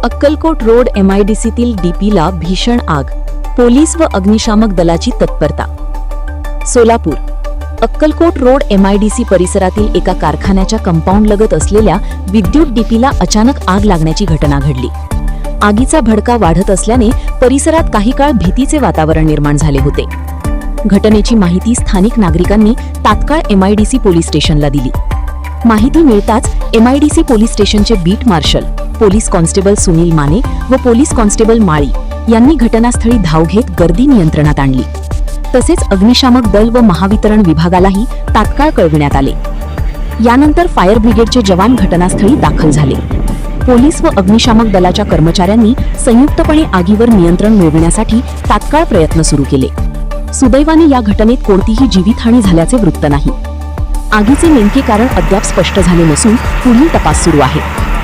Akkalkot road MIDCतील डीपीला भीषण आग, police व अग्निशामक दलाची तत्परता. सोलापूर अक्कलकोट रोड MIDC परिसरातील एका कारखान्याच्या कंपाऊंडलगत असलेल्या विद्युत डीपीला अचानक आग लागण्याची घटना घडली. आगीचा भडका वाढत असल्याने परिसरात काही काळ भीतीचे वातावरण निर्माण झाले होते. घटनेची माहिती स्थानिक नागरिकांनी तात्काळ MIDC पोलीस स्टेशनला दिली. माहिती मिळताच MIDC पोलीस स्टेशनचे beat marshal, police constable Sunil Mane व पोलीस कॉन्स्टेबल माळी यांनी घटनास्थळी धाव घेत गर्दी नियंत्रणात आणली. तसेच अग्निशामक दल व महावितरण विभागालाही तात्काळ कळविण्यात आले. यानंतर फायर ब्रिगेडचे जवान घटनास्थळी दाखल झाले. पोलीस व अग्निशामक दलाच्या कर्मचाऱ्यांनी संयुक्तपणे आगीवर नियंत्रण मिळविण्यासाठी तात्काळ प्रयत्न सुरू केले. सुदैवाने या घटनेत कोणतीही जीवितहानी झाल्याचे वृत्त नाही. आगीचे नेमके कारण अद्याप स्पष्ट झाले नसून पुढील तपास सुरू आहे.